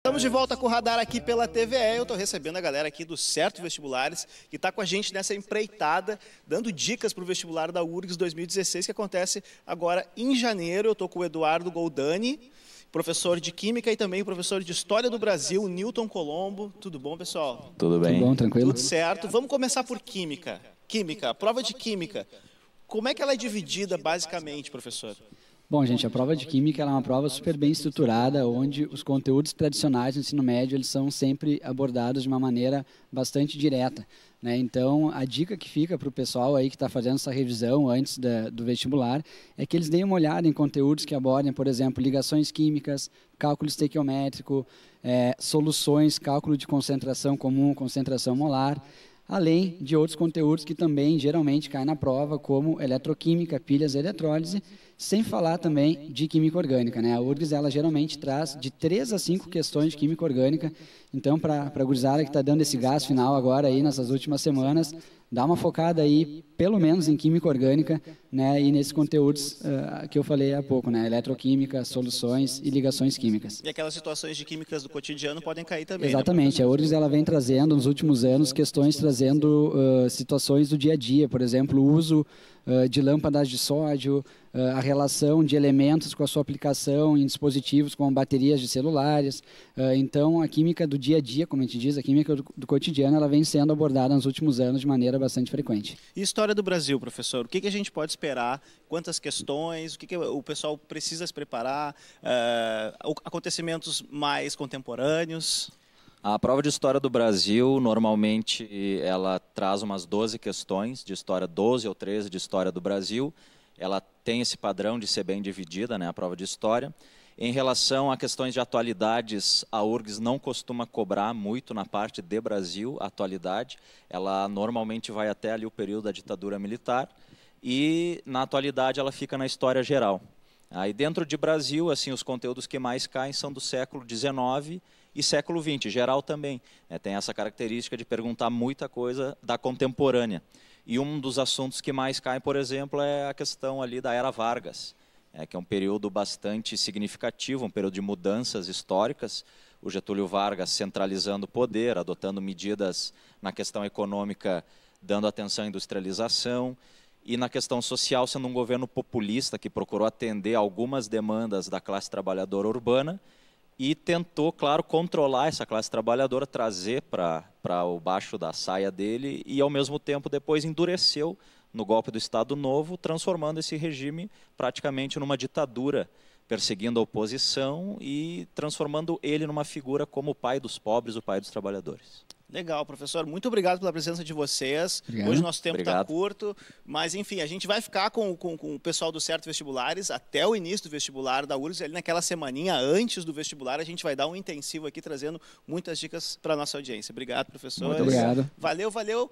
Estamos de volta com o Radar aqui pela TVE. Eu estou recebendo a galera aqui do Certo Vestibulares, que está com a gente nessa empreitada, dando dicas para o vestibular da URGS 2016, que acontece agora em janeiro. Eu estou com o Eduardo Goldani, professor de Química, e também professor de História do Brasil, Newton Colombo. Tudo bom, pessoal? Tudo bem. Tudo bom, tranquilo? Tudo certo. Vamos começar por Química. Química, a prova de Química. Como é que ela é dividida, basicamente, professor? Bom, gente, a prova de Química ela é uma prova super bem estruturada, onde os conteúdos tradicionais do ensino médio eles são sempre abordados de uma maneira bastante direta, né? Então, a dica que fica para o pessoal aí que está fazendo essa revisão antes do vestibular é que eles deem uma olhada em conteúdos que abordem, por exemplo, ligações químicas, cálculo estequiométrico, soluções, cálculo de concentração comum, concentração molar, além de outros conteúdos que também geralmente caem na prova, como eletroquímica, pilhas e eletrólise, sem falar também de química orgânica, né? A URGS, ela geralmente traz de 3 a 5 questões de química orgânica. Então, para a gurizada que está dando esse gás final agora aí nessas últimas semanas, dá uma focada aí, pelo menos em química orgânica, né? E nesses conteúdos que eu falei há pouco, né? Eletroquímica, soluções e ligações químicas. E aquelas situações de químicas do cotidiano podem cair também, exatamente, né? a URGS ela vem trazendo nos últimos anos questões trazendo situações do dia a dia, por exemplo, o uso de lâmpadas de sódio, a relação de elementos com a sua aplicação em dispositivos como baterias de celulares. Então, a química do dia a dia, como a gente diz, a química do cotidiano, ela vem sendo abordada nos últimos anos de maneira bastante frequente. E História do Brasil, professor? O que a gente pode esperar? Quantas questões? O que o pessoal precisa se preparar? Acontecimentos mais contemporâneos? A prova de História do Brasil, normalmente, ela traz umas 12 questões de História, 12 ou 13 de História do Brasil. Ela tem esse padrão de ser bem dividida, né, a prova de História. Em relação a questões de atualidades, a URGS não costuma cobrar muito na parte de Brasil, a atualidade. Ela normalmente vai até ali o período da ditadura militar e, na atualidade, ela fica na História Geral. Aí, dentro de Brasil, assim, os conteúdos que mais caem são do século XIX e século XX, geral também. Tem essa característica de perguntar muita coisa da contemporânea. E um dos assuntos que mais cai, por exemplo, é a questão ali da Era Vargas, que é um período bastante significativo, um período de mudanças históricas. O Getúlio Vargas centralizando o poder, adotando medidas na questão econômica, dando atenção à industrialização, e na questão social, sendo um governo populista que procurou atender algumas demandas da classe trabalhadora urbana, e tentou, claro, controlar essa classe trabalhadora, trazer para o baixo da saia dele e, ao mesmo tempo, depois endureceu no golpe do Estado Novo, transformando esse regime praticamente numa ditadura, perseguindo a oposição e transformando ele numa figura como o pai dos pobres, o pai dos trabalhadores. Legal, professor. Muito obrigado pela presença de vocês. Obrigado. Hoje nosso tempo está curto, mas enfim, a gente vai ficar com o pessoal do Certo Vestibulares até o início do vestibular da URGS. Ali naquela semaninha antes do vestibular, a gente vai dar um intensivo aqui, trazendo muitas dicas para a nossa audiência. Obrigado, professor. Muito obrigado. Valeu, valeu.